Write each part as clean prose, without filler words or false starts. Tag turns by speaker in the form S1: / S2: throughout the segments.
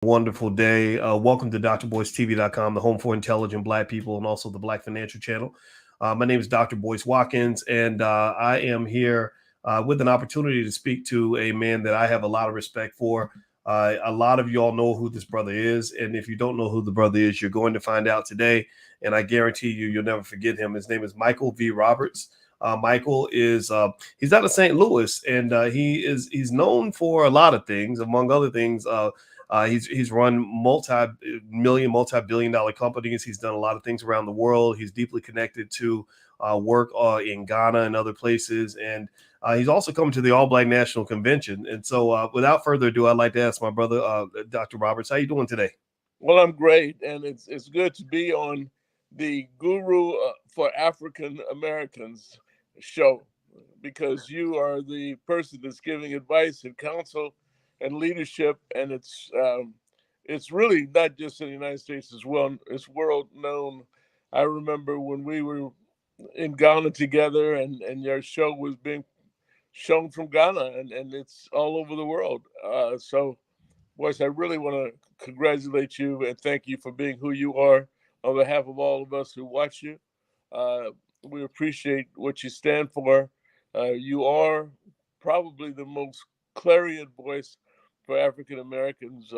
S1: Wonderful day. Welcome to drboystv.com, the home for intelligent Black people and also the Black Financial Channel. My name is Dr. Boyce Watkins, and I am here with an opportunity to speak to a man that I have a lot of respect for. A lot of y'all know who this brother is, and if you don't know who the brother is, you're going to find out today, and I guarantee you, you'll never forget him. His name is Michael V. Roberts. Michael is he's out of St. Louis, and he's known for a lot of things, among other things. He's run multi-billion-dollar companies. He's done a lot of things around the world. He's deeply connected to work in Ghana and other places, and he's also coming to the All Black National Convention. And so, without further ado, I'd like to ask my brother, Dr. Roberts, how you doing today?
S2: Well, I'm great, and it's good to be on the Guru for African Americans show, because you are the person that's giving advice and counsel and leadership, and it's really not just in the United States as well; it's world known. I remember when we were in Ghana together, and your show was being shown from Ghana, and it's all over the world. So, Boyce, I really want to congratulate you and thank you for being who you are on behalf of all of us who watch you. Uh, we appreciate what you stand for. You are probably the most clarion voice for African Americans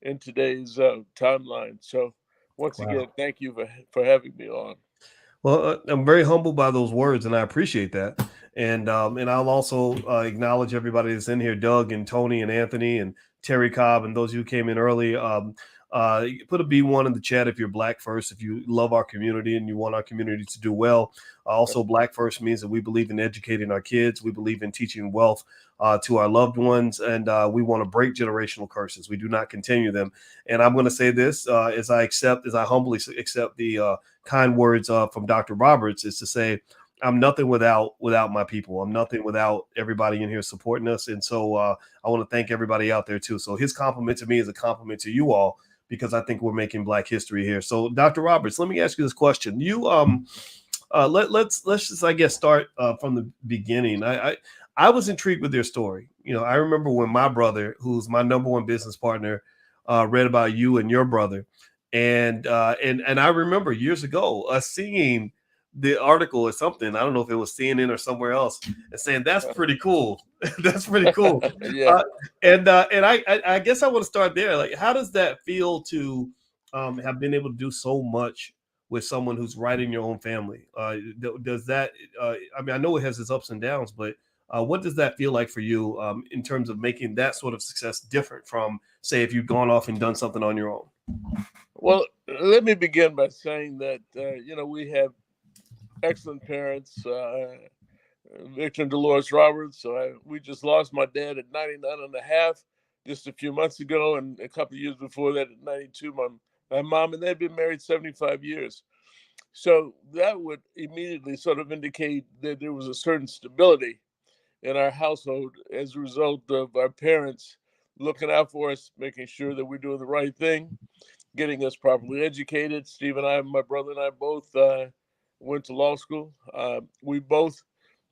S2: in today's timeline. So, once
S1: Wow.
S2: again, thank you for having me on.
S1: Well, I'm very humbled by those words, and I appreciate that. And I'll also acknowledge everybody that's in here: Doug and Tony and Anthony and Terry Cobb, and those of you who came in early. Put a B1 in the chat if you're Black first, if you love our community and you want our community to do well. Also, Black first means that we believe in educating our kids. We believe in teaching wealth to our loved ones, and we want to break generational curses. We do not continue them. And I'm going to say this as I humbly accept the kind words from Dr. Roberts, is to say, I'm nothing without my people. I'm nothing without everybody in here supporting us. And so I want to thank everybody out there too. So his compliment to me is a compliment to you all, because I think we're making Black history here. So Dr. Roberts, let me ask you this question. You let's just, I guess, start from the beginning. I was intrigued with your story. You know, I remember when my brother, who's my number one business partner, read about you and your brother. And I remember years ago seeing the article or something. I don't know if it was CNN or somewhere else, and saying that's pretty cool. That's pretty cool.
S2: Yeah.
S1: And I guess I want to start there. Like, how does that feel to have been able to do so much with someone who's right in your own family? Does that? I mean, I know it has its ups and downs, but what does that feel like for you in terms of making that sort of success different from, say, if you've gone off and done something on your own?
S2: Well, let me begin by saying that, we have excellent parents, Victor and Delores Roberts. So we just lost my dad at 99 and a half just a few months ago. And a couple of years before that at 92, my mom, and they'd been married 75 years. So that would immediately sort of indicate that there was a certain stability in our household as a result of our parents looking out for us, making sure that we're doing the right thing, getting us properly educated. Steve and I, my brother and I, both went to law school. We both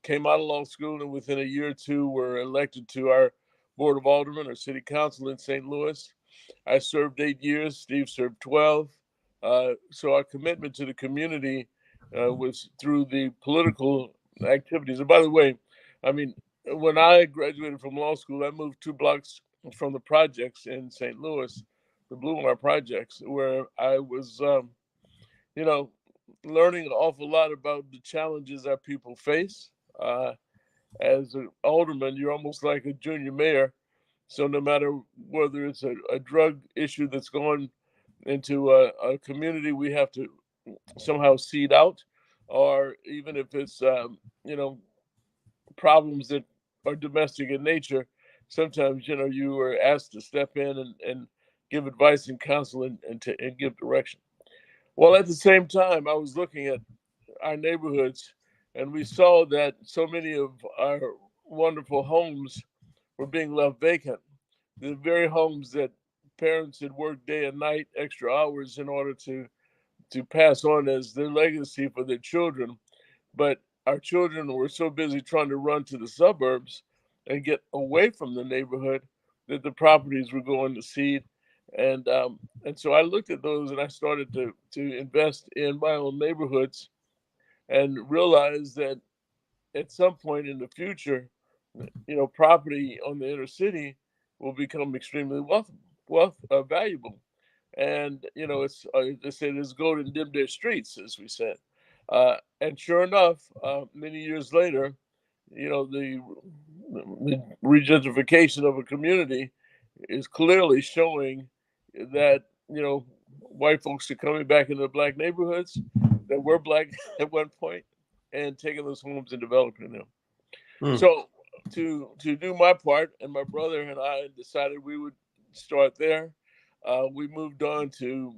S2: came out of law school, and within a year or two were elected to our Board of Aldermen or City Council in St. Louis. I served 8 years. Steve served 12. So our commitment to the community was through the political activities. And by the way, I mean, when I graduated from law school, I moved 2 blocks from the projects in St. Louis, the Blue Wire projects, where I was, learning an awful lot about the challenges our people face. As an alderman, you're almost like a junior mayor. So no matter whether it's a drug issue that's going into a community we have to somehow seed out, or even if it's, problems that are domestic in nature, sometimes, you are asked to step in and give advice and counsel and give direction. Well, at the same time, I was looking at our neighborhoods, and we saw that so many of our wonderful homes were being left vacant. The very homes that parents had worked day and night, extra hours in order to pass on as their legacy for their children. But our children were so busy trying to run to the suburbs and get away from the neighborhood that the properties were going to seed. And so I looked at those and I started to invest in my own neighborhoods and realized that at some point in the future, property on the inner city will become extremely valuable. And it's they say there's gold in dim their streets, as we said. And sure enough, many years later, the regentrification of a community is clearly showing that white folks are coming back into black neighborhoods that were black at one point and taking those homes and developing them.
S1: Mm.
S2: So to do my part, and my brother and I decided we would start there. We moved on to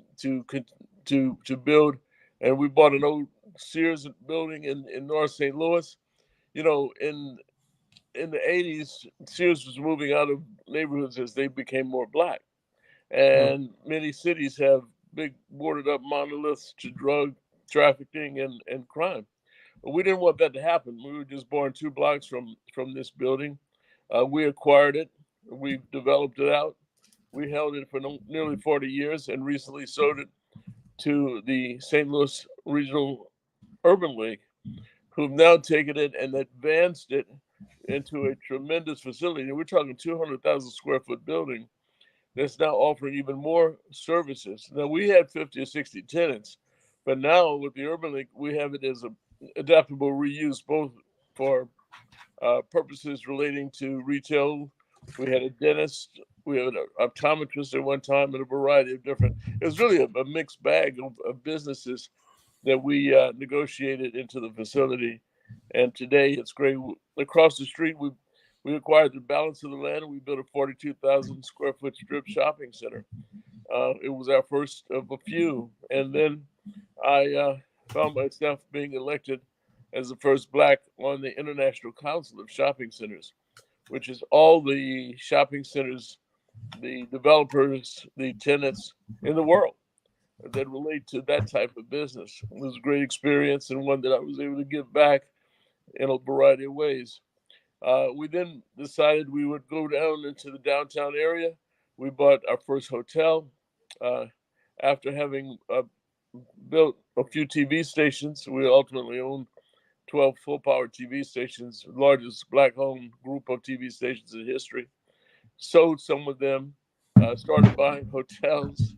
S2: build, and we bought an old Sears building in North St. Louis. In the 80s, Sears was moving out of neighborhoods as they became more black,
S1: Mm.
S2: and many cities have big boarded up monoliths to drug trafficking and crime. But we didn't want that to happen. We were just born 2 blocks from this building. We acquired it. We developed it out. We held it for nearly 40 years and recently sold it to the St. Louis Regional Urban League, who've now taken it and advanced it into a tremendous facility. And we're talking 200,000 square foot building that's now offering even more services. Now, we had 50 or 60 tenants, but now with the Urban League, we have it as a adaptable reuse, both for purposes relating to retail. We had a dentist, we had an optometrist at one time, and a variety of different. It was really a mixed bag of businesses that we negotiated into the facility. And today it's great. Across the street, we acquired the balance of the land, and we built a 42,000 square foot strip shopping center. It was our first of a few, and then I found myself being elected as the first black on the International Council of Shopping Centers, which is all the shopping centers, the developers, the tenants in the world that relate to that type of business. It was a great experience and one that I was able to give back in a variety of ways. We then decided we would go down into the downtown area. We bought our first hotel uh, after having built a few TV stations. We ultimately owned 12 full power TV stations, largest black owned group of TV stations in history. Sold some of them, started buying hotels.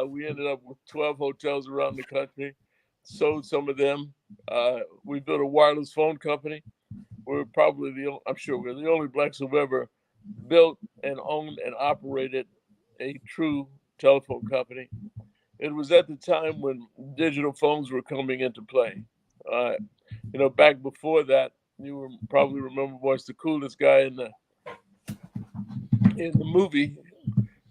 S2: We ended up with 12 hotels around the country, sold some of them. We built a wireless phone company. We're probably I'm sure we're the only blacks who've ever built and owned and operated a true telephone company. It was at the time when digital phones were coming into play. Uh, back before that, you were probably remember was the coolest guy in the movie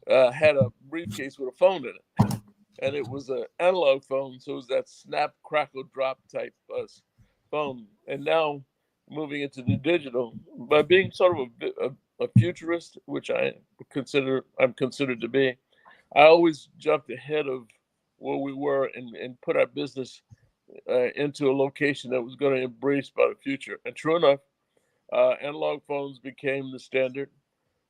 S2: had a briefcase with a phone in it, and it was an analog phone, so it was that snap, crackle, drop type phone. And now moving into the digital, by being sort of a futurist, which I'm considered to be, I always jumped ahead of where we were and put our business into a location that was going to embrace by the future. And true enough, analog phones became the standard.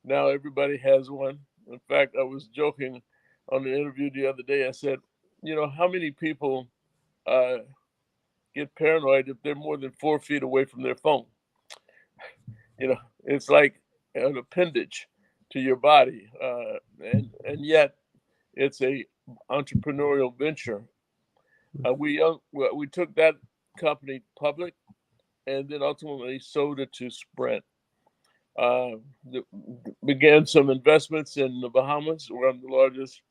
S2: Now everybody has one. In fact, I was joking on the interview the other day. I said, how many people get paranoid if they're more than 4 feet away from their phone? It's like an appendage to your body, and yet it's a entrepreneurial venture. We took that company public, and then ultimately sold it to Sprint. Uh, Began some investments in the Bahamas. We're the largest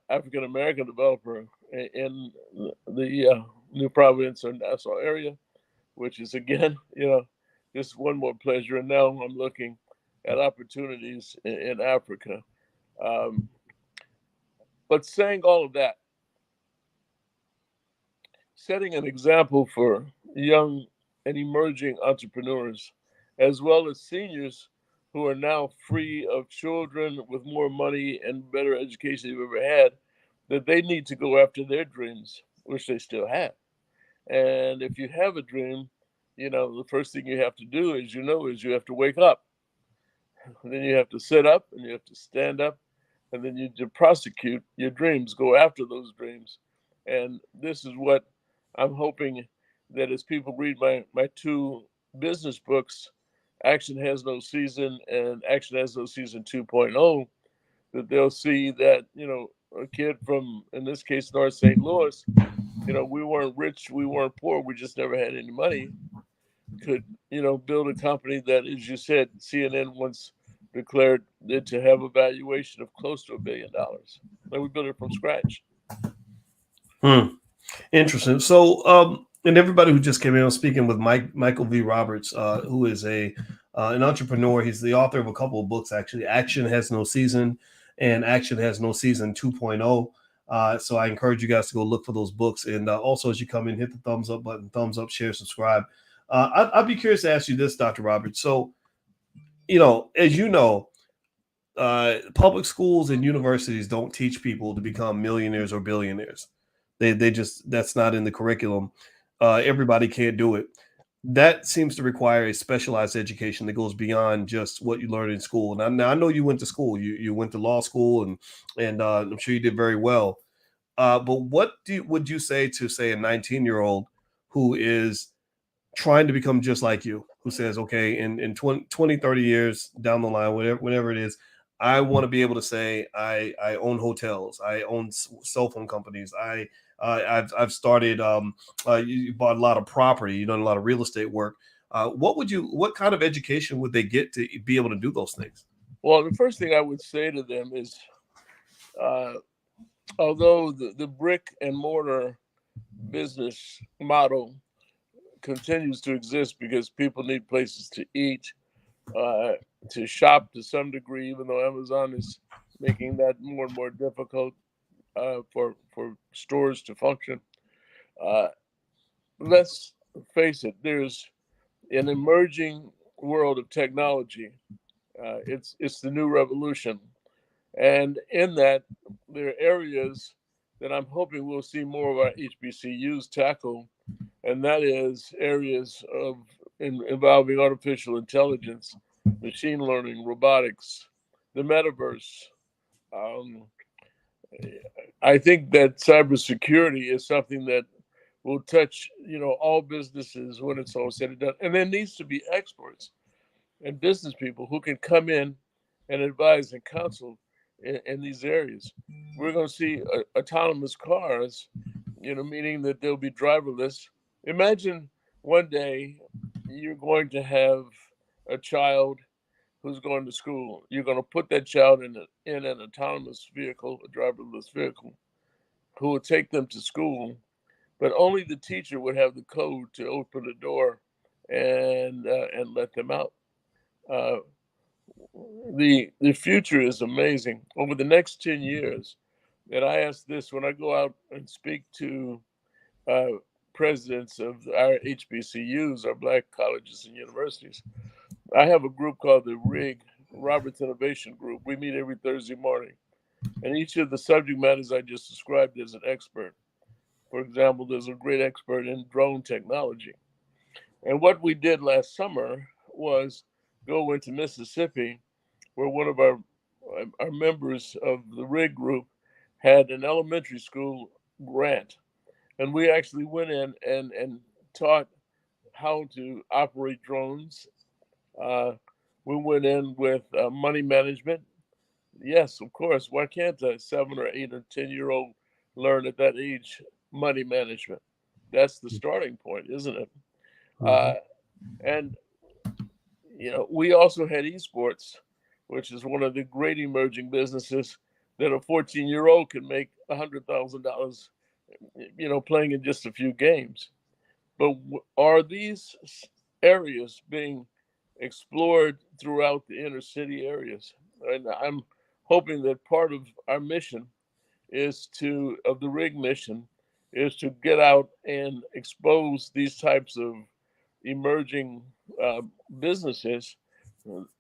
S2: African American developer in the New Providence or Nassau area, which is again, just one more pleasure. And now I'm looking at opportunities in Africa. Um, but saying all of that, setting an example for young and emerging entrepreneurs, as well as seniors who are now free of children with more money and better education they've ever had, that they need to go after their dreams, which they still have. And if you have a dream, the first thing you have to do is you have to wake up. And then you have to sit up and you have to stand up and then you prosecute your dreams, go after those dreams. And this is what I'm hoping, that as people read my two business books, Action Has No Season and Action Has No Season 2.0, that they'll see that, a kid from, in this case, North St. Louis, we weren't rich, we weren't poor, we just never had any money, could, build a company that, as you said, CNN once declared it to have a valuation of close to $1 billion. And we built it from scratch.
S1: Interesting. So, and everybody who just came in, I'm speaking with Michael V. Roberts, who is an entrepreneur. He's the author of a couple of books, actually. Action Has No Season and Action Has No Season 2.0. So I encourage you guys to go look for those books. And also, as you come in, hit the thumbs up button, thumbs up, share, subscribe. I'd be curious to ask you this, Dr. Roberts. So, as you know, public schools and universities don't teach people to become millionaires or billionaires. They just, that's not in the curriculum. Everybody can't do it. That seems to require a specialized education that goes beyond just what you learn in school. Now I know you went to school. You went to law school, and I'm sure you did very well. But what would you say to, say, a 19-year-old who is trying to become just like you, who says, okay, in 20, 30 years down the line, whatever it is, I want to be able to say I own hotels, I own cell phone companies, I've started, you bought a lot of property, you've done a lot of real estate work. What kind of education would they get to be able to do those things?
S2: Well, the first thing I would say to them is, although the brick and mortar business model continues to exist because people need places to eat, to shop to some degree, even though Amazon is making that more and more difficult for stores to function. Let's face it, there's an emerging world of technology. It's the new revolution. And in that, there are areas that I'm hoping we'll see more of our HBCUs tackle, and that is areas involving artificial intelligence, machine learning, robotics, the metaverse. Um, I think that cybersecurity is something that will touch, all businesses when it's all said and done. And there needs to be experts and business people who can come in and advise and counsel in these areas. We're going to see autonomous cars, meaning that they'll be driverless. Imagine one day you're going to have a child who's going to school. You're going to put that child in an autonomous vehicle, a driverless vehicle, who will take them to school, but only the teacher would have the code to open the door and let them out. Uh, the future is amazing. Over the next 10 years, and I ask this when I go out and speak to presidents of our HBCUs, our Black colleges and universities. I have a group called the RIG, Roberts Innovation Group. We meet every Thursday morning. And each of the subject matters I just described is an expert. For example, there's a great expert in drone technology. And what we did last summer was go into Mississippi, where one of our members of the RIG group had an elementary school grant. And we actually went in and taught how to operate drones. We went in with money management. Yes, of course. Why can't a 7 or 8 or 10-year-old learn at that age money management? That's the starting point, isn't it?
S1: Mhm.
S2: And we also had esports, which is one of the great emerging businesses that a 14-year-old can make $100,000, playing in just a few games. But are these areas being explored throughout the inner city areas? And I'm hoping that part of our mission of the RIG mission, is to get out and expose these types of emerging businesses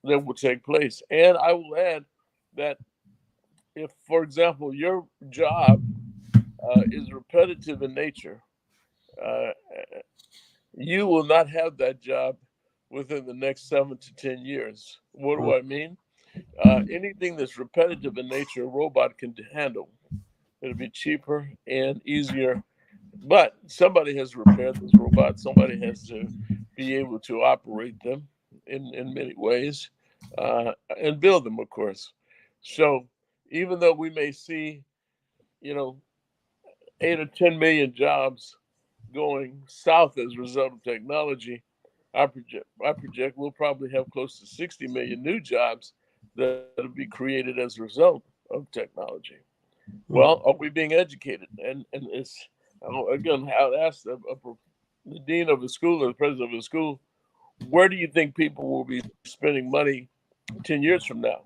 S2: that will take place. And I will add that if, for example, your job is repetitive in nature, uh, you will not have that job within the next 7 to 10 years. What do I mean? Anything that's repetitive in nature, a robot can handle. It'll be cheaper and easier. But somebody has to repair those robots. Somebody has to be able to operate them in many ways and build them, of course. So even though we may see, you know, 8 or 10 million jobs going south as a result of technology, I project we'll probably have close to 60 million new jobs that'll be created as a result of technology. Well, are we being educated? And it's again, I would ask the dean of a school or the president of a school, where do you think people will be spending money 10 years from now?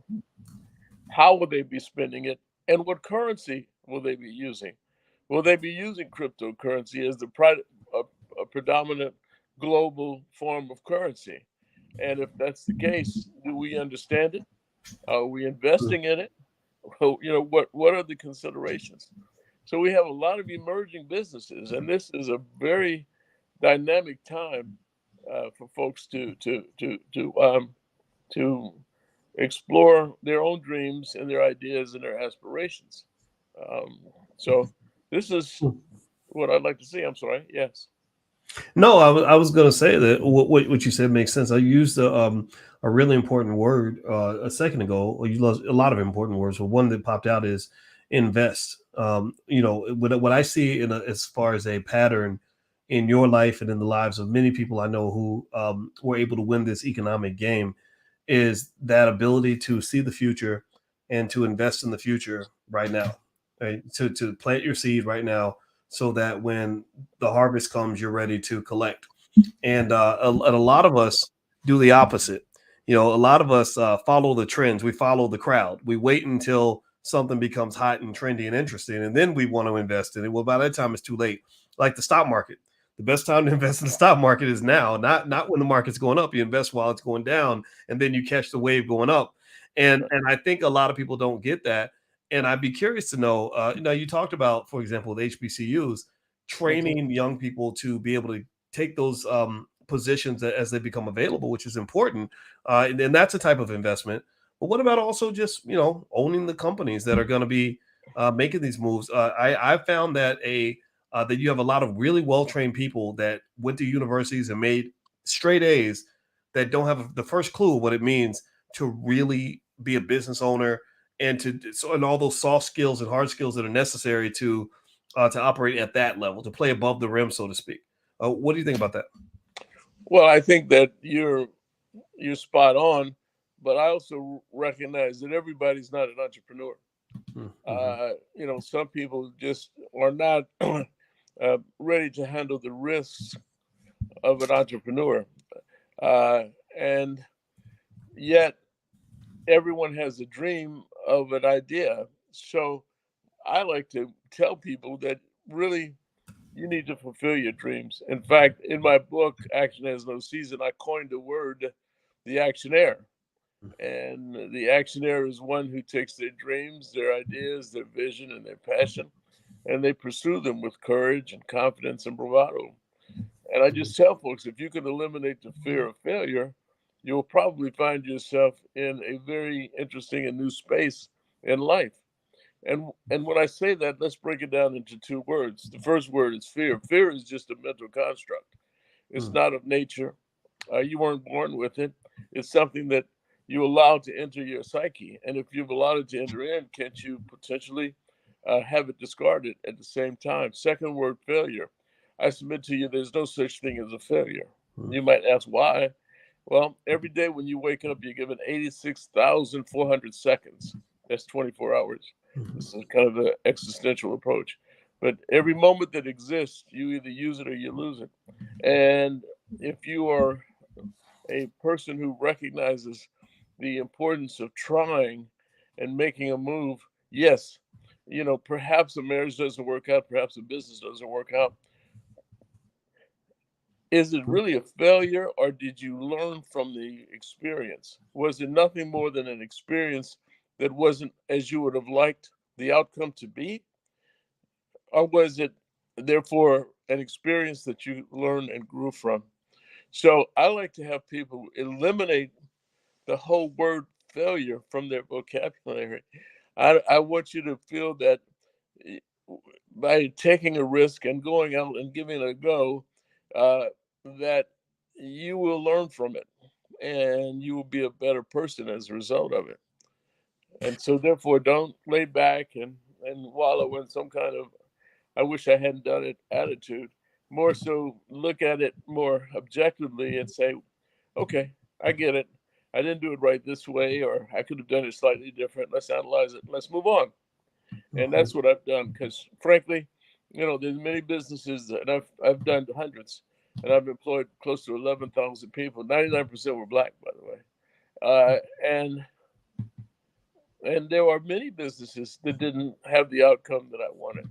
S2: How will they be spending it? And what currency will they be using? Will they be using cryptocurrency as a predominant global form of currency? And if that's the case, do we understand it? Are we investing in it? Well, what are the considerations? So we have a lot of emerging businesses, and this is a very dynamic time for folks to explore their own dreams and their ideas and their aspirations. Um, so this is what I'd like to see. I'm sorry. Yes.
S1: No, I was going to say that what you said makes sense. I used a really important word a second ago. Or you used a lot of important words, but one that popped out is invest. What I see as far as a pattern in your life and in the lives of many people I know who were able to win this economic game is that ability to see the future and to invest in the future right now, right? To plant your seed right now so that when the harvest comes, you're ready to collect. And a lot of us do the opposite. A lot of us follow the trends. We follow the crowd. We wait until something becomes hot and trendy and interesting, and then we want to invest in it. Well, by that time, it's too late. Like the stock market. The best time to invest in the stock market is now, not when the market's going up. You invest while it's going down, and then you catch the wave going up. And I think a lot of people don't get that. And I'd be curious to know. You talked about, for example, with HBCUs, training young people to be able to take those positions as they become available, which is important. And that's a type of investment. But what about also just owning the companies that are going to be making these moves? I found that that you have a lot of really well trained people that went to universities and made straight A's that don't have the first clue what it means to really be a business owner and all those soft skills and hard skills that are necessary to operate at that level, to play above the rim, so to speak. What do you think about that?
S2: Well, I think that you're spot on, but I also recognize that everybody's not an entrepreneur. Some people just are not ready to handle the risks of an entrepreneur, and yet everyone has a dream of an idea. So I like to tell people that really you need to fulfill your dreams. In fact, in my book, Action Has No Season, I coined the word the actionaire. And the actionaire is one who takes their dreams, their ideas, their vision, and their passion, and they pursue them with courage and confidence and bravado. And I just tell folks, if you can eliminate the fear of failure, you'll probably find yourself in a very interesting and new space in life. And when I say that, let's break it down into two words. The first word is fear. Fear is just a mental construct. It's not of nature. You weren't born with it. It's something that you allowed to enter your psyche. And if you've allowed it to enter in, can't you potentially have it discarded at the same time? Second word, failure. I submit to you, there's no such thing as a failure. You might ask why. Well, every day when you wake up, you're given 86,400 seconds. That's 24 hours. This is kind of an existential approach. But every moment that exists, you either use it or you lose it. And if you are a person who recognizes the importance of trying and making a move, yes, perhaps a marriage doesn't work out, perhaps a business doesn't work out. Is it really a failure, or did you learn from the experience? Was it nothing more than an experience that wasn't as you would have liked the outcome to be? Or was it, therefore, an experience that you learned and grew from? So I like to have people eliminate the whole word failure from their vocabulary. I want you to feel that by taking a risk and going out and giving it a go, uh, that you will learn from it and you will be a better person as a result of it. And so, therefore, don't lay back and wallow in some kind of "I wish I hadn't done it" attitude. More so, look at it more objectively and say, "Okay, I get it. I didn't do it right this way, or I could have done it slightly different. Let's analyze it. Let's move on." And that's what I've done. Because frankly, there's many businesses, and I've done hundreds, and I've employed close to 11,000 people. 99% were black, by the way. And there are many businesses that didn't have the outcome that I wanted.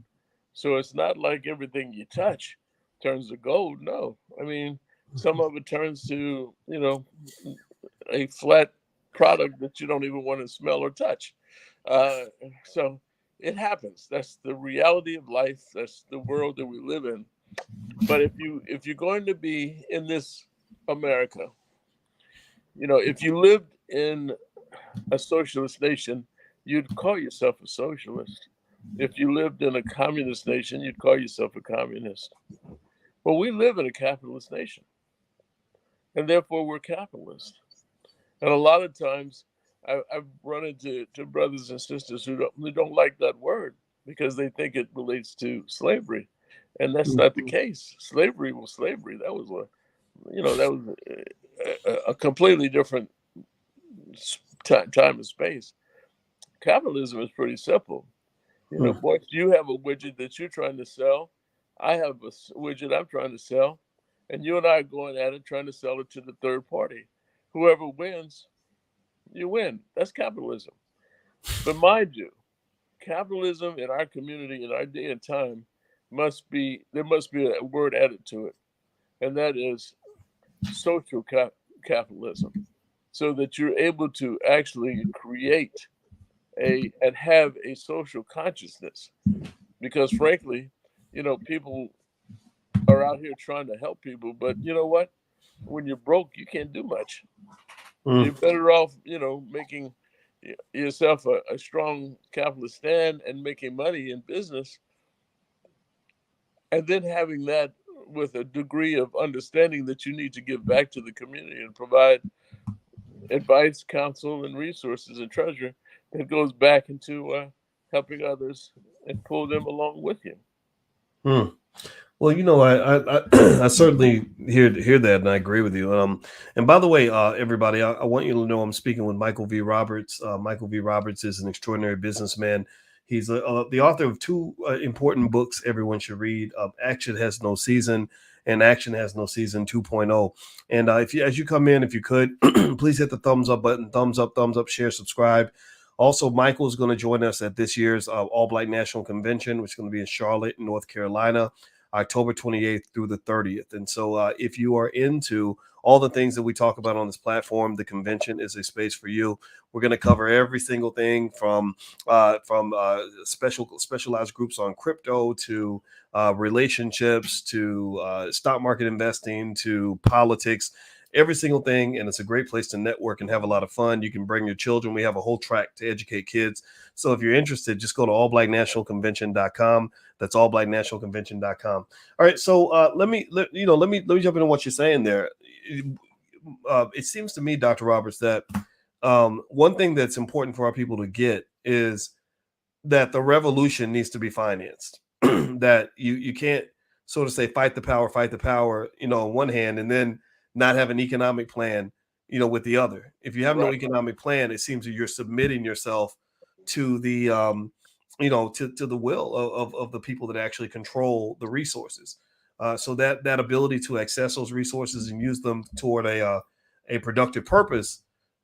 S2: So it's not like everything you touch turns to gold. No, I mean, some of it turns to a flat product that you don't even want to smell or touch. So it happens. That's the reality of life. That's the world that we live in. But if you're going to be in this America, if you lived in a socialist nation, you'd call yourself a socialist. If you lived in a communist nation, you'd call yourself a communist. Well, we live in a capitalist nation, and therefore we're capitalists. And a lot of times, I've run into brothers and sisters who don't like that word because they think it relates to slavery, and that's not the case. Slavery was slavery. That was a completely different time and space. Capitalism is pretty simple. Boy, you have a widget that you're trying to sell. I have a widget I'm trying to sell, and you and I are going at it trying to sell it to the third party. Whoever wins, you win. That's capitalism. But mind you, capitalism in our community, in our day and time, there must be a word added to it, and that is social capitalism, so that you're able to actually create and have a social consciousness. Because frankly, people are out here trying to help people, but you know what? When you're broke, you can't do much. You're better off, making yourself a strong capitalist stand and making money in business, and then having that with a degree of understanding that you need to give back to the community and provide advice, counsel, and resources and treasure that goes back into helping others and pull them along with you.
S1: Well, I certainly hear that, and I agree with you. And by the way, everybody, I want you to know I'm speaking with Michael V. Roberts. Michael V. Roberts is an extraordinary businessman. He's the author of two important books everyone should read: "Action Has No Season" and "Action Has No Season 2.0." And as you come in, if you could, please hit the thumbs up button, thumbs up, share, subscribe. Also, Michael is going to join us at this year's All Black National Convention, which is going to be in Charlotte, North Carolina, October 28th through the 30th. And so if you are into all the things that we talk about on this platform, the convention is a space for you. We're going to cover every single thing from specialized groups on crypto to relationships to stock market investing to politics, every single thing. And it's a great place to network and have a lot of fun. You can bring your children. We have a whole track to educate kids. So if you're interested, just go to allblacknationalconvention.com. That's allblacknationalconvention.com. All right. So let me jump into what you're saying there. It seems to me, Dr. Roberts, that one thing that's important for our people to get is that the revolution needs to be financed. That you can't sort of say fight the power, on one hand, and then not have an economic plan, with the other. If you have no economic plan, it seems that you're submitting yourself to the to the will of the people that actually control the resources. So that ability to access those resources and use them toward a productive purpose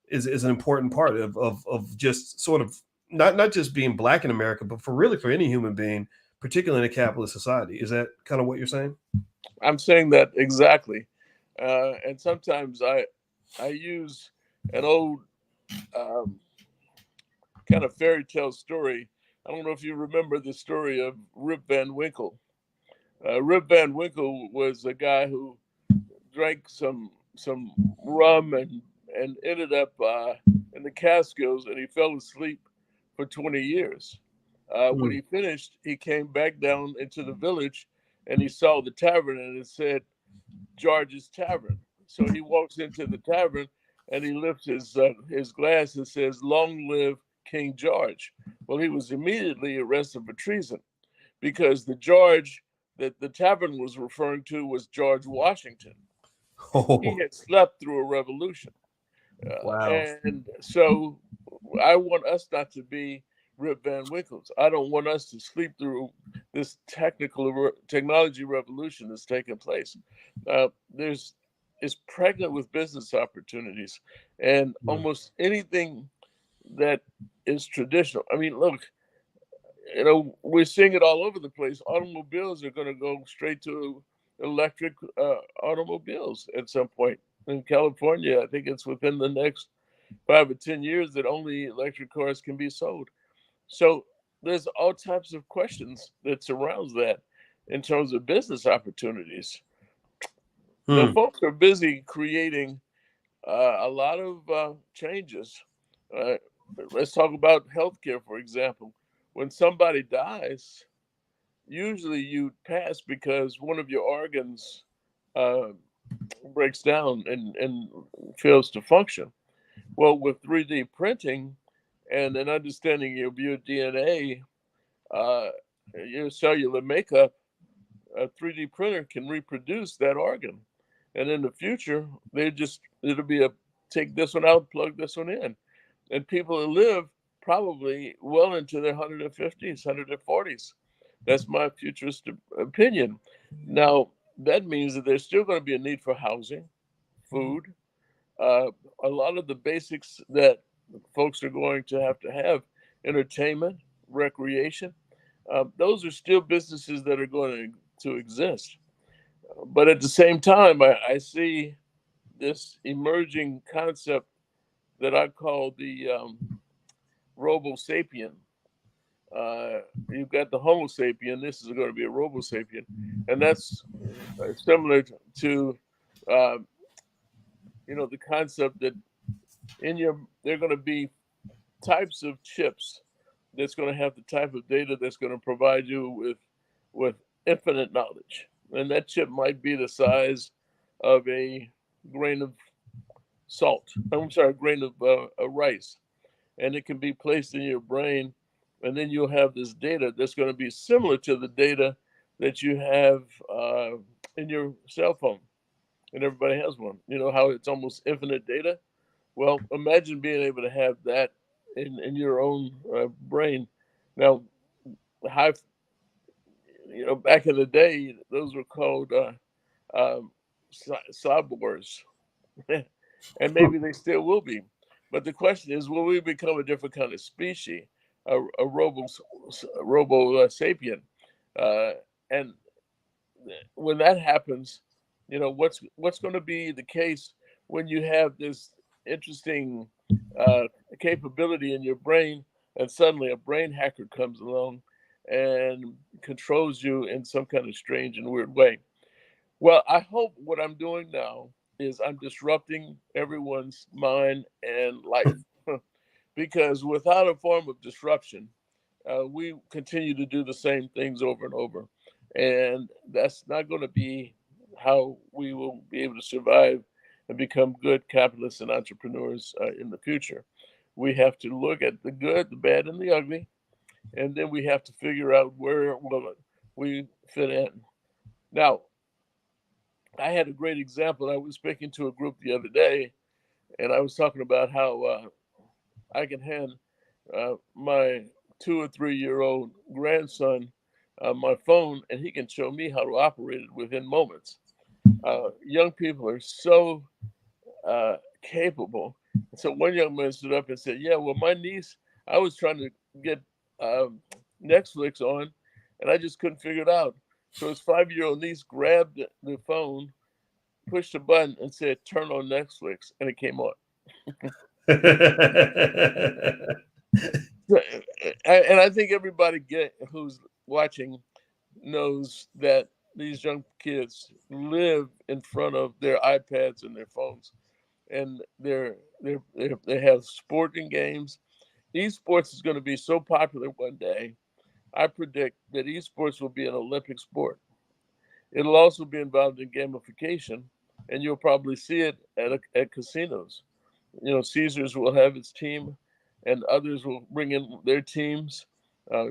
S1: is an important part of just sort of not just being Black in America, but for any human being, particularly in a capitalist society. Is that kind of what you're saying?
S2: I'm saying that exactly. And sometimes I use an old kind of fairy tale story. I don't know if you remember the story of Rip Van Winkle. Rip Van Winkle was a guy who drank some rum and ended up in the Catskills, and he fell asleep for 20 years. When he finished, he came back down into the village, and he saw the tavern, and it said George's Tavern. So he walks into the tavern, and he lifts his glass and says, "Long live King George." Well, he was immediately arrested for treason, because the George that the tavern was referring to was George Washington. He
S1: Oh,
S2: had slept through a revolution.
S1: wow.
S2: And so I want us not to be Rip Van Winkles. I don't want us to sleep through this technology revolution that's taking place. There's It's pregnant with business opportunities, and
S1: Mm.
S2: almost anything that is traditional. I mean, look, you know, we're seeing it all over the place. Automobiles are going to go straight to electric automobiles at some point. In California, I think it's within the next 5 or 10 years that only electric cars can be sold. So there's all types of questions that surrounds that in terms of business opportunities. Now,
S1: Mm.
S2: folks are busy creating a lot of changes. Uh, let's talk about healthcare, for example. When somebody dies, usually you pass because one of your organs uh, breaks down and fails to function. Well, with 3D printing and an understanding of your DNA, uh, your cellular makeup, a 3D printer can reproduce that organ. And in the future, it'll be a take this one out, plug this one in. And people will live probably well into their 150s, 140s. That's my futuristic opinion. Now, that means that there's still going to be a need for housing, food, uh, a lot of the basics that folks are going to have entertainment, recreation. Those are still businesses that are going to exist. But at the same time, I see this emerging concept that I call the robo sapien. You've got the Homo sapien. This is going to be a robo sapien, and that's similar to uh, the concept that in your they're going to be types of chips that's going to have the type of data that's going to provide you with infinite knowledge, and that chip might be the size of a grain of salt. I'm sorry, a grain of rice, and it can be placed in your brain, and then you'll have this data that's going to be similar to the data that you have in your cell phone, and everybody has one. You know how it's almost infinite data. Well, imagine being able to have that in your own brain. Now, high, back in the day, those were called um, cyborgs, and maybe they still will be. But the question is, will we become a different kind of species, a robo sapien? Uh, and when that happens, what's going to be the case when you have this interesting uh, capability in your brain, and suddenly a brain hacker comes along and controls you in some kind of strange and weird way. Well, I hope what I'm doing now is I'm disrupting everyone's mind and life, because without a form of disruption, we continue to do the same things over and over. And that's not going to be how we will be able to survive and become good capitalists and entrepreneurs in the future. We have to look at the good, the bad, and the ugly, and then we have to figure out where will we fit in. Now, I had a great example. I was speaking to a group the other day, and I was talking about how I can hand my 2 or 3 year old grandson my phone, and he can show me how to operate it within moments. Young people are so capable. So one young man stood up and said, "Yeah, well, my niece, I was trying to get um, Netflix on, and I just couldn't figure it out. So his 5 year old niece grabbed the phone, pushed a button, and said, 'Turn on Netflix,' and it came on." And I think everybody who's watching knows that these young kids live in front of their iPads and their phones, and they have sporting games. Esports is going to be so popular one day. I predict that esports will be an Olympic sport. It'll also be involved in gamification, and you'll probably see it at casinos. Caesars will have its team, and others will bring in their teams.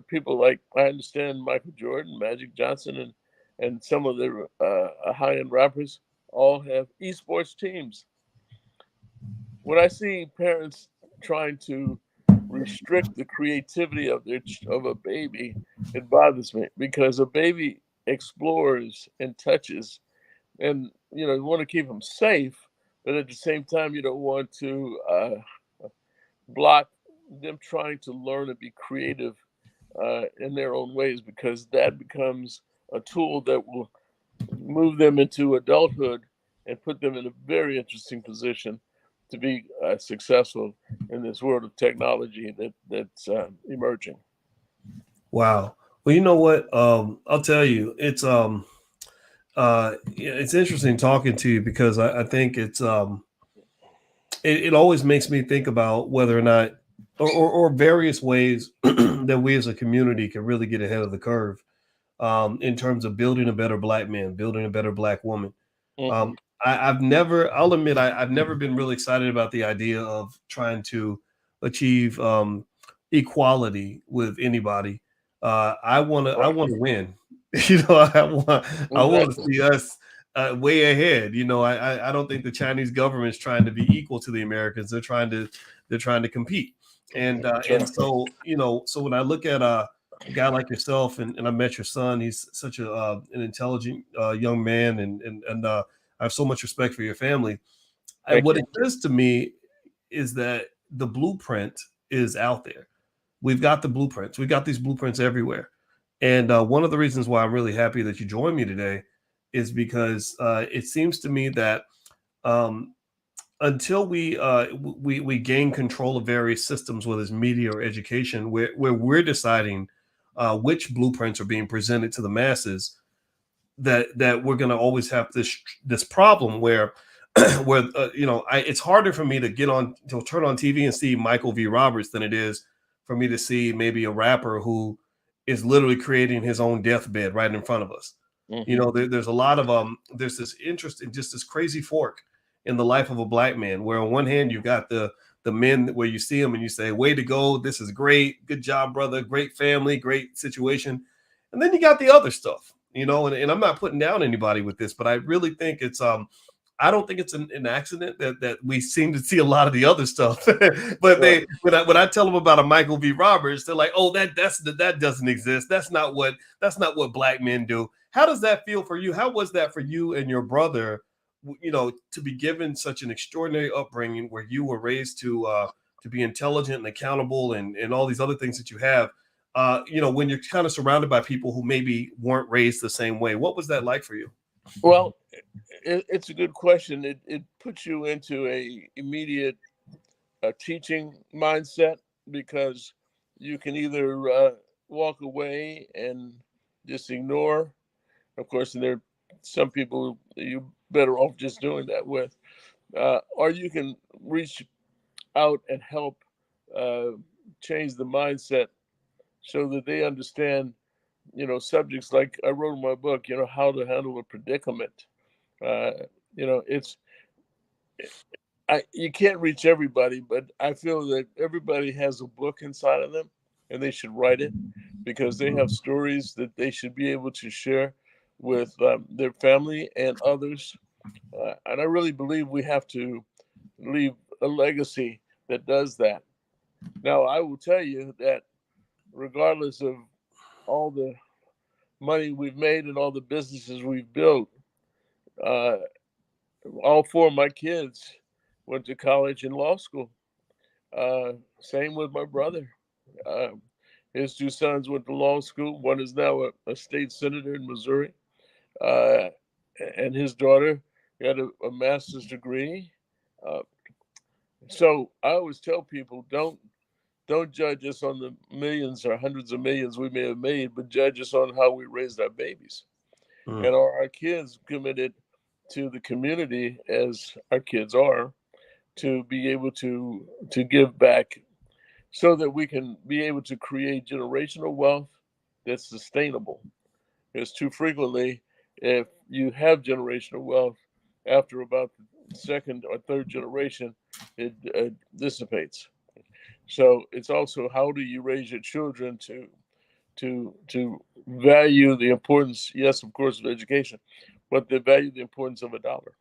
S2: People like, I understand, Michael Jordan, Magic Johnson, and some of the high-end rappers all have esports teams. When I see parents trying to restrict the creativity of a baby, it bothers me because a baby explores and touches, and you want to keep them safe, but at the same time you don't want to block them trying to learn and be creative in their own ways, because that becomes a tool that will move them into adulthood and put them in a very interesting position to be successful in this world of technology that's emerging.
S1: Wow. Well, you know what? I'll tell you, it's interesting talking to you because I think it always makes me think about whether or not, or various ways that we as a community can really get ahead of the curve, in terms of building a better black man, building a better black woman.
S2: Mm-hmm.
S1: Um, I'll admit, I've never been really excited about the idea of trying to achieve equality with anybody. I
S2: Right.
S1: want to win. I want to
S2: Exactly.
S1: see us way ahead. I don't think the Chinese government's trying to be equal to the Americans. They're trying to compete.
S2: That's
S1: And
S2: right.
S1: so so when I look at a guy like yourself, and I met your son. He's such an intelligent young man, and I have so much respect for your family.
S2: Thank
S1: What
S2: you.
S1: it says to me is that the blueprint is out there. We've got the blueprints. We've got these blueprints everywhere. And one of the reasons why I'm really happy that you joined me today is because it seems to me that um, until we gain control of various systems, whether it's media or education, where we're deciding which blueprints are being presented to the masses, that we're going to always have this problem where where it's harder for me to turn on TV and see Michael V. Roberts than it is for me to see maybe a rapper who is literally creating his own deathbed right in front of us.
S2: Mm-hmm.
S1: There's a lot of there's this interest in just this crazy fork in the life of a black man, where on one hand you got the men where you see them and you say, way to go, this is great, good job, brother, great family, great situation. And then you got the other stuff, and I'm not putting down anybody with this, but I really think I don't think it's an accident that we seem to see a lot of the other stuff. But
S2: Right.
S1: when I tell them about a Michael V. Roberts, they're like, "Oh, that doesn't exist. That's not what black men do." How does that feel for you? How was that for you and your brother? To be given such an extraordinary upbringing where you were raised to be intelligent and accountable and all these other things that you have. When you're kind of surrounded by people who maybe weren't raised the same way, what was that like for you?
S2: Well, it's a good question. It puts you into a immediate teaching mindset, because you can either walk away and just ignore. Of course, and there are some people you better off just doing that with, or you can reach out and help uh, change the mindset so that they understand, subjects like I wrote in my book, how to handle a predicament. Uh, it's you can't reach everybody, but I feel that everybody has a book inside of them, and they should write it, because they have stories that they should be able to share with their family and others. And I really believe we have to leave a legacy that does that. Now, I will tell you that regardless of all the money we've made and all the businesses we've built, uh, all four of my kids went to college and law school. Same with my brother. Um, his two sons went to law school. One is now a state senator in Missouri, uh, and his daughter got a master's degree. Uh, so I always tell people, don't judge us on the millions or hundreds of millions we may have made, but judge us on how we raised our babies.
S1: Mm.
S2: And are our kids committed to the community as our kids are? to be able to give back, so that we can be able to create generational wealth that's sustainable. Because too frequently, if you have generational wealth, after about the second or third generation, it dissipates. So it's also, how do you raise your children to value the importance, yes, of course, of education, but they value the importance of a dollar.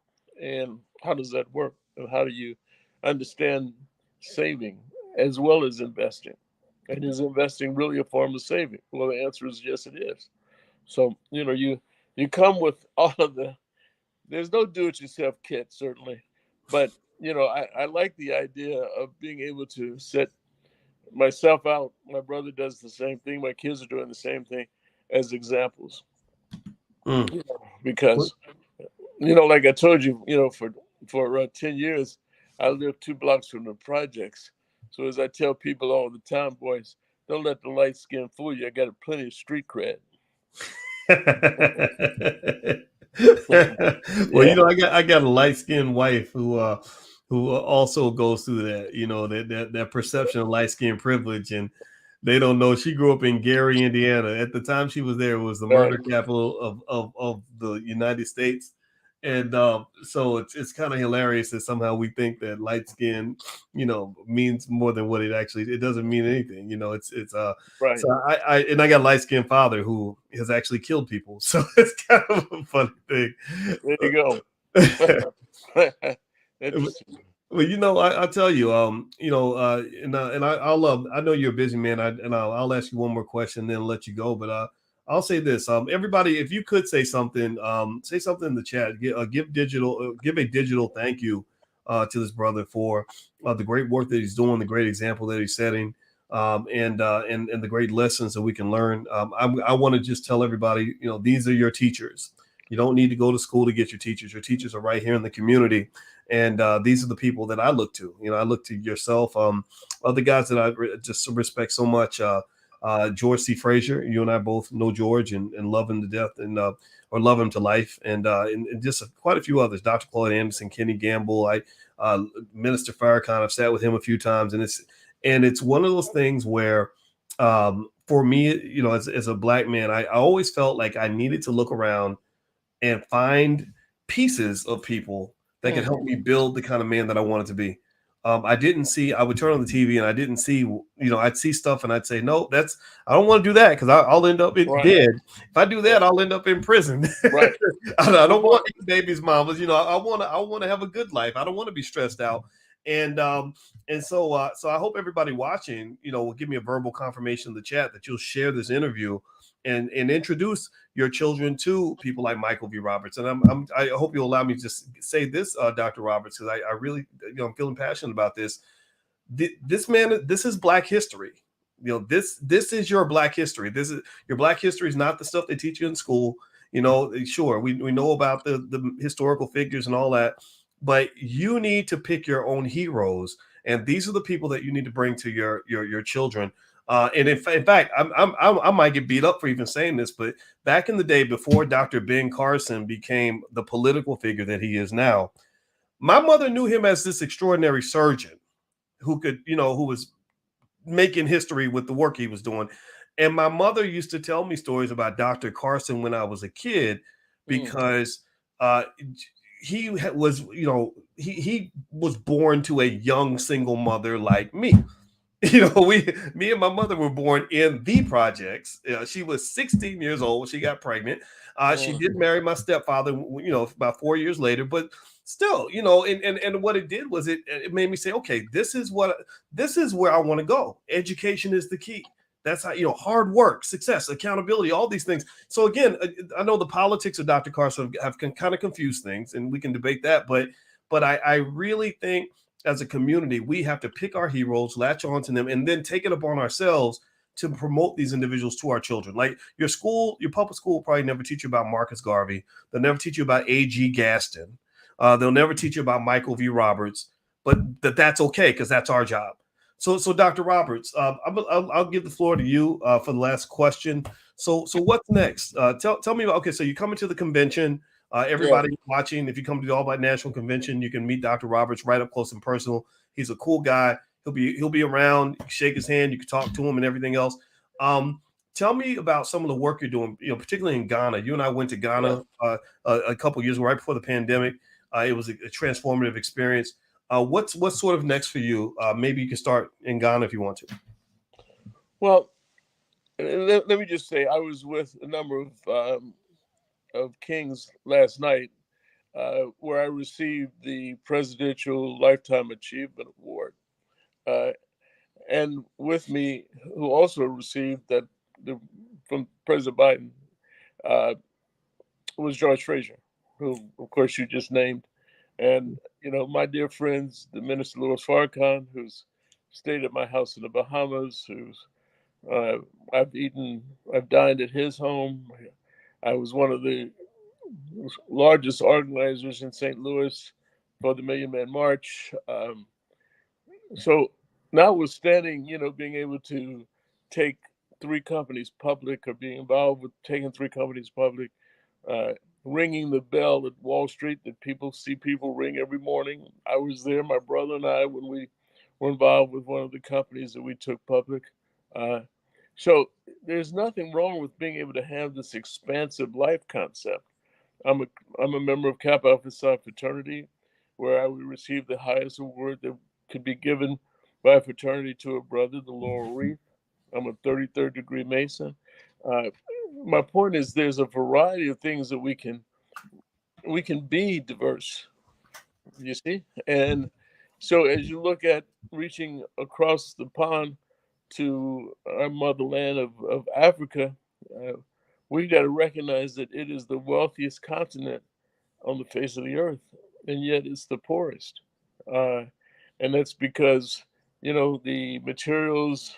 S2: And how does that work? And how do you understand saving as well as investing? And is investing really a form of saving? Well, the answer is yes, it is. So, you come with all of the, there's no do-it-yourself kit, certainly, but I like the idea of being able to set myself out. My brother does the same thing. My kids are doing the same thing, as examples.
S1: Mm.
S2: Because like I told you, for 10 years, I lived 2 blocks from the projects. So as I tell people all the time, boys, don't let the light skin fool you. I got plenty of street cred.
S1: Well,
S2: Yeah,
S1: I got a light skinned wife who also goes through that, that perception of light skin privilege, and they don't know she grew up in Gary, Indiana. At the time she was there, it was the
S2: right,
S1: murder capital of the United States. And so it's kind of hilarious that somehow we think that light skin, means more than what it doesn't mean anything.
S2: right.
S1: So I got a light skinned father who has actually killed people. So it's kind of a funny thing.
S2: There you go. Interesting.
S1: Well, I tell you, I know you're a busy man, I'll ask you one more question, then let you go. But I'll say this, everybody, if you could say something in the chat, give a digital thank you to this brother for the great work that he's doing, the great example that he's setting, and the great lessons that we can learn. I want to just tell everybody, these are your teachers. You don't need to go to school to get your teachers. Your teachers are right here in the community. And these are the people that I look to. I look to yourself, other guys that I just respect so much. George C. Frazier, you and I both know George and love him to death, and or love him to life, and just quite a few others. Dr. Claude Anderson, Kenny Gamble, Minister Farrakhan. I've sat with him a few times, and it's one of those things where, for me, as a black man, I always felt like I needed to look around and find pieces of people that could help me build the kind of man that I wanted to be. I would turn on the TV and I didn't see, I'd see stuff and I'd say, no, I don't want to do that, because I'll end up
S2: Right.
S1: dead. If I do that, I'll end up in prison.
S2: Right.
S1: I don't want these babies' mamas. I want to have a good life. I don't want to be stressed out. So I hope everybody watching, will give me a verbal confirmation in the chat that you'll share this interview and introduce your children to people like Michael V. Roberts. And I hope you'll allow me to just say this, Dr. Roberts, because I really, I'm feeling passionate about this. This man, this is Black history. This is your Black history. Your Black history is not the stuff they teach you in school. Sure, we know about the historical figures and all that, but you need to pick your own heroes, and these are the people that you need to bring to your children. And in fact, I might get beat up for even saying this, but back in the day, before Dr. Ben Carson became the political figure that he is now, my mother knew him as this extraordinary surgeon who was making history with the work he was doing. And my mother used to tell me stories about Dr. Carson when I was a kid, because he was, he was born to a young single mother like me. Me and my mother were born in the projects. She was 16 years old when she got pregnant. She did marry my stepfather, about 4 years later, but still, and what it did was it made me say, okay, this is where I want to go. Education is the key. That's how, hard work, success, accountability, all these things. So again, I know the politics of Dr. Carson have kind of confused things, and we can debate that, but I really think, as a community, we have to pick our heroes, latch on to them, and then take it upon ourselves to promote these individuals to our children. Like your public school will probably never teach you about Marcus Garvey. They'll never teach you about A.G. Gaston. They'll never teach you about Michael V. Roberts, but that's okay, because that's our job. So Dr. Roberts, I'll give the floor to you for the last question. So what's next? Tell me about, okay, so you're coming to the convention.
S2: Yeah.
S1: Everybody watching, if you come to the All Black National Convention, you can meet Dr. Roberts right up close and personal. He's a cool guy. He'll be around. You can shake his hand. You can talk to him and everything else. Tell me about some of the work you're doing, particularly in Ghana. You and I went to
S2: Yeah.
S1: Ghana a couple years ago, right before the pandemic. It was a transformative experience. What's sort of next for you? Maybe you can start in Ghana if you want to.
S2: Well, let me just say, I was with a number of kings last night, where I received the Presidential Lifetime Achievement Award, uh, and with me, who also received that from President Biden, uh, was George Frazier, who, of course, you just named, and my dear friends, the Minister Louis Farrakhan, who's stayed at my house in the Bahamas, who's uh, I've dined at his home. I was one of the largest organizers in St. Louis for the Million Man March. So, notwithstanding, being able to take three companies public, or being involved with taking three companies public, uh, ringing the bell at Wall Street that people see people ring every morning. I was there, my brother and I, when we were involved with one of the companies that we took public. Uh, so there's nothing wrong with being able to have this expansive life concept. I'm a I'm a member of Kappa Alpha Psi fraternity, where I would receive the highest award that could be given by a fraternity to a brother, the Laurel Wreath. I'm a 33rd degree Mason. Uh, my point is, there's a variety of things that we can be diverse. You see, and so as you look at reaching across the pond to our motherland of Africa, uh, we got to recognize that it is the wealthiest continent on the face of the earth, and yet it's the poorest. Uh, and that's because, the materials,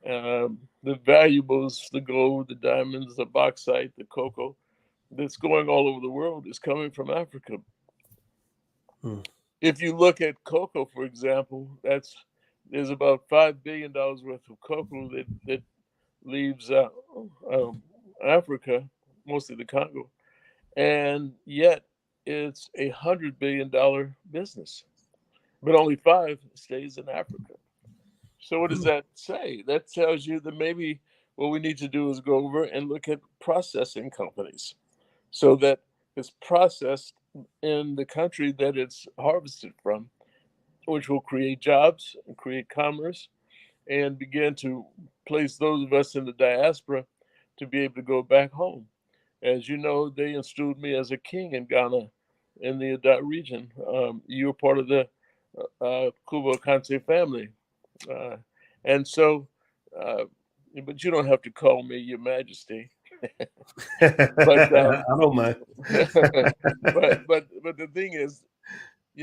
S2: the valuables, the gold, the diamonds, the bauxite, the cocoa that's going all over the world is coming from Africa.
S1: Hmm.
S2: If you look at cocoa, for example, there's about $5 billion worth of cocoa that leaves um, Africa, mostly the Congo, and yet it's $100 billion business, but only five stays in Africa. So what does that say? That tells you that maybe what we need to do is go over and look at processing companies, so that it's processed in the country that it's harvested from, which will create jobs and create commerce and begin to place those of us in the diaspora to be able to go back home. As you know, they installed me as a king in Ghana, in the Adat region. You were part of the Kubo Kante family. Uh, and so, uh, but you don't have to call me Your Majesty. But
S1: I don't mind.
S2: but the thing is,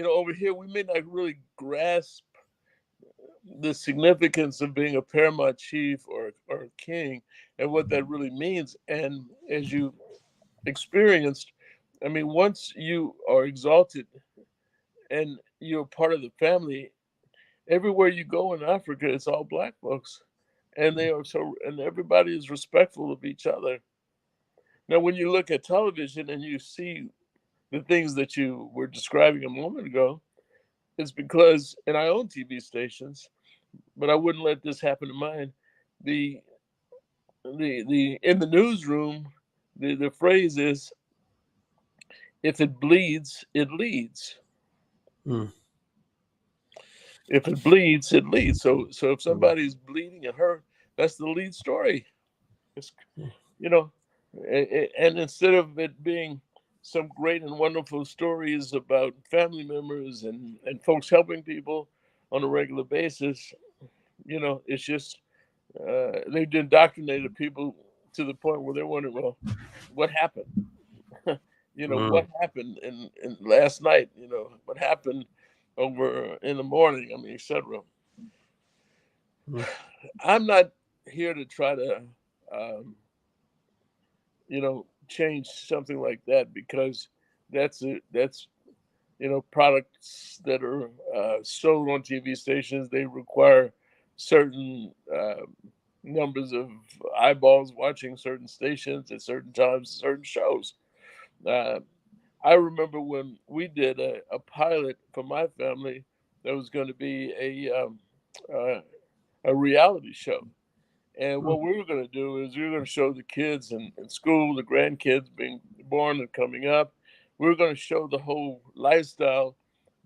S2: over here we may not really grasp the significance of being a paramount chief or a king, and what that really means. And as you experienced, I mean, once you are exalted and you're part of the family, everywhere you go in Africa, it's all black folks, and and everybody is respectful of each other. Now, when you look at television and you see the things that you were describing a moment ago, it's because, and I own TV stations, but I wouldn't let this happen to mine. The the in the newsroom, the phrase is, if it bleeds, it leads.
S1: Hmm.
S2: If it bleeds, it leads. So if
S1: Hmm.
S2: somebody's bleeding and hurt, that's the lead story. It's, you know, and instead of it being some great and wonderful stories about family members and folks helping people on a regular basis, it's just they've indoctrinated people to the point where they're wondering, well, what happened?
S1: Hmm.
S2: What happened in last night? What happened over in the morning? I mean, etc.
S1: Hmm.
S2: I'm not here to try to, change something like that, because that's products that are sold on TV stations. They require certain numbers of eyeballs watching certain stations at certain times, certain shows. Uh, I remember when we did a pilot for my family that was going to be a reality show. And what we were going to do is we were going to show the kids in school, the grandkids being born and coming up. We were going to show the whole lifestyle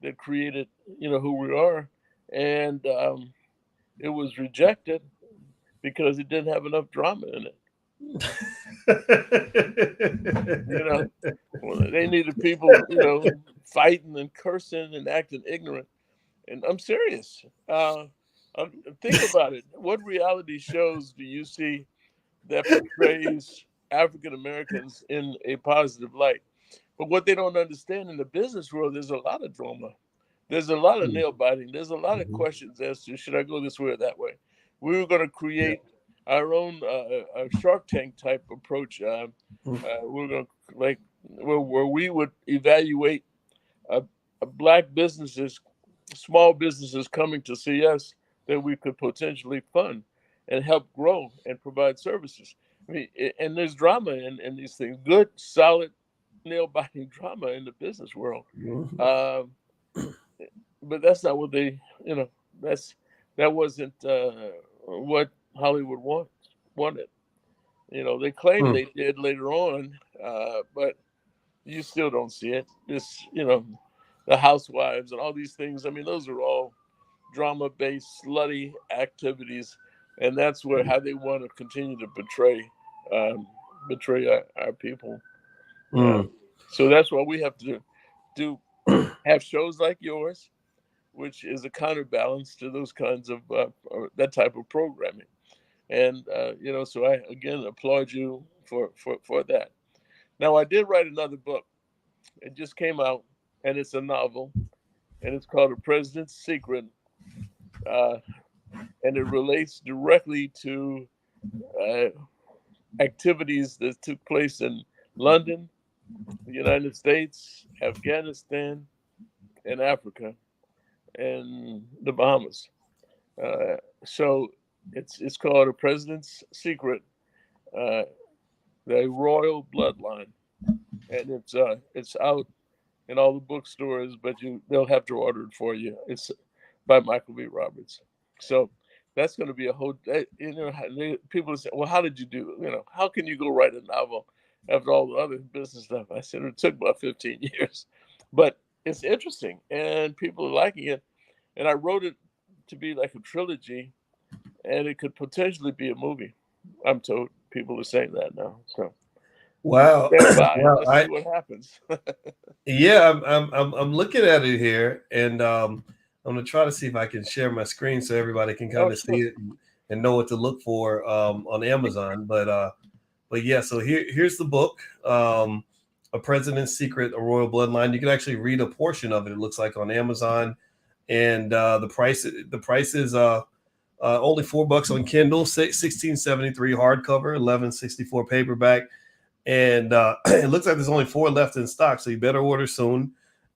S2: that created, who we are. And it was rejected because it didn't have enough drama in it. Well, they needed people, fighting and cursing and acting ignorant. And I'm serious. Think about it. What reality shows do you see that portrays African Americans in a positive light? But what they don't understand in the business world, there's a lot of drama. There's a lot of nail biting. There's a lot of questions as to should I go this way or that way. We were going to create our own Shark Tank type approach. We're going to where we would evaluate black businesses, small businesses coming to see us that we could potentially fund and help grow and provide services. I mean, and there's drama in these things. Good, solid, nail-biting drama in the business world. But that's not what they, that wasn't what Hollywood wanted. They claimed they did later on, but you still don't see it. This, the housewives and all these things. I mean, those are all drama-based, slutty activities, and that's how they want to continue to betray our people. So that's why we have to have shows like yours, which is a counterbalance to those kinds of that type of programming. And so I again applaud you for that. Now, I did write another book. It just came out, and it's a novel, and it's called The President's Secret, and it relates directly to activities that took place in London, the United States, Afghanistan, and Africa, and the Bahamas. So it's called The President's Secret, the Royal Bloodline, and it's out in all the bookstores, but they'll have to order it for you. It's by Michael V. Roberts. So that's going to be a whole. People say, "Well, how did you do? How can you go write a novel after all the other business stuff?" I said it took about 15 years, but it's interesting and people are liking it. And I wrote it to be like a trilogy, and it could potentially be a movie. I'm told people are saying that now. So.
S1: Wow.
S2: Let's see what happens.
S1: Yeah, I'm looking at it here, and I'm gonna try to see if I can share my screen so everybody can kind of see it and know what to look for on Amazon. But yeah, so here's the book, A President's Secret, A Royal Bloodline. You can actually read a portion of it. It looks like on Amazon, and the price is only $4 on Kindle, $16.73 hardcover, $11.64 paperback. And it looks like there's only 4 left in stock, so you better order soon.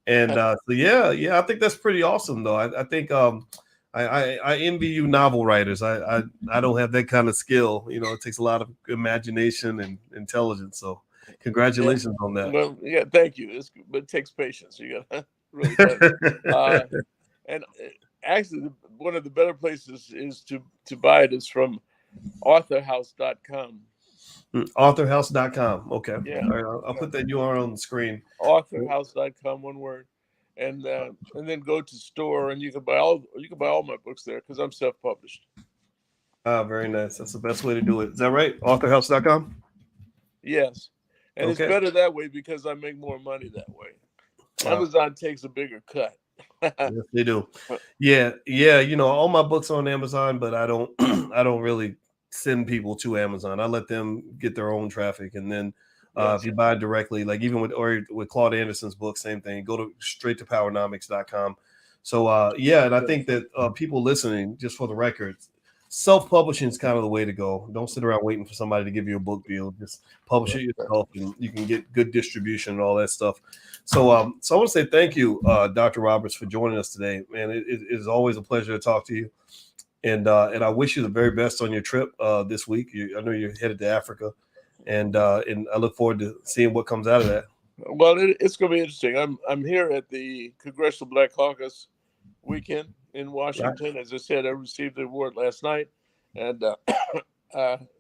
S1: And so yeah, I think that's pretty awesome, though. I think I envy you novel writers. I don't have that kind of skill. It takes a lot of imagination and intelligence. So congratulations on that.
S2: Well, yeah, thank you. But it takes patience. You got really does. And actually, one of the better places is to buy it is from authorhouse.com.
S1: Authorhouse.com. Okay.
S2: Yeah.
S1: All right, I'll put that URL on the screen.
S2: Authorhouse.com, one word, and then go to store, and you can buy all my books there because I'm self-published.
S1: Very nice. That's the best way to do it. Is that right? Authorhouse.com.
S2: Yes, and It's better that way because I make more money that way. Amazon takes a bigger cut.
S1: Yes, they do. Yeah. All my books on Amazon, but I don't really send people to Amazon. I let them get their own traffic, and then if you buy directly, like even with Claude Anderson's book, same thing. Go to straight to powernomics.com. So and I think that people listening, just for the record, self-publishing is kind of the way to go. Don't sit around waiting for somebody to give you a book deal. Just publish it yourself, and you can get good distribution and all that stuff. So I want to say thank you, Dr. Roberts, for joining us today. Man, it is always a pleasure to talk to you. And I wish you the very best on your trip this week. I know you're headed to Africa, and I look forward to seeing what comes out of that.
S2: Well, it's going to be interesting. I'm here at the Congressional Black Caucus weekend in Washington. As I said, I received the award last night, and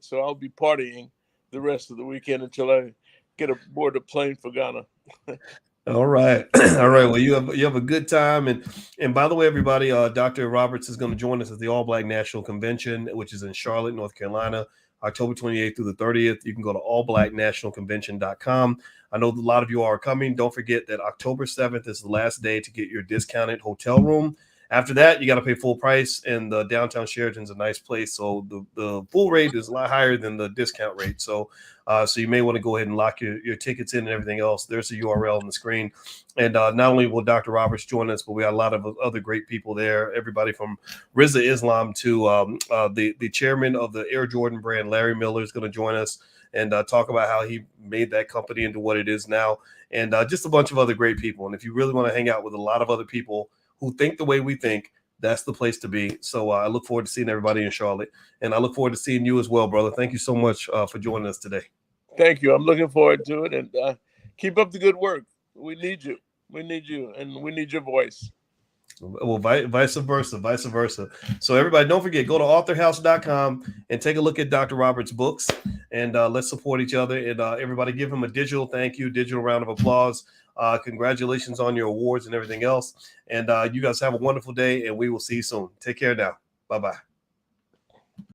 S2: so I'll be partying the rest of the weekend until I get aboard a plane for Ghana.
S1: All right. All right. Well, you have a good time. And by the way, everybody, Dr. Roberts is going to join us at the All Black National Convention, which is in Charlotte, North Carolina, October 28th through the 30th. You can go to allblacknationalconvention.com. I know a lot of you are coming. Don't forget that October 7th is the last day to get your discounted hotel room. After that, you got to pay full price, and the downtown Sheraton's a nice place. So the full rate is a lot higher than the discount rate. So you may want to go ahead and lock your tickets in and everything else. There's a URL on the screen. And not only will Dr. Roberts join us, but we got a lot of other great people there. Everybody from Rizza Islam to the chairman of the Air Jordan brand, Larry Miller, is going to join us and talk about how he made that company into what it is now. And just a bunch of other great people. And if you really want to hang out with a lot of other people who think the way we think, that's the place to be. So I look forward to seeing everybody in Charlotte. And I look forward to seeing you as well, brother. Thank you so much for joining us today.
S2: Thank you. I'm looking forward to it. And keep up the good work. We need you. We need you. And we need your voice.
S1: Well, vice versa. So everybody, don't forget, go to authorhouse.com and take a look at Dr. Roberts' books. And let's support each other. And everybody give him a digital thank you, digital round of applause. Congratulations on your awards and everything else. And you guys have a wonderful day, and we will see you soon. Take care now. Bye-bye.